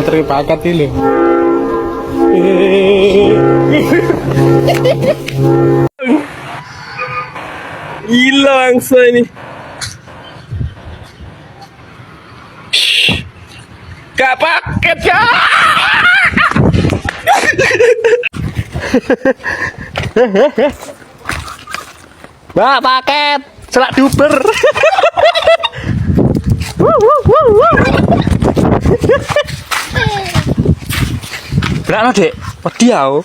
ngantri paket ini. Gila bangsa ini. Gak paket ya. Mbak paket selak duber. Berapa dek? Wedi aku.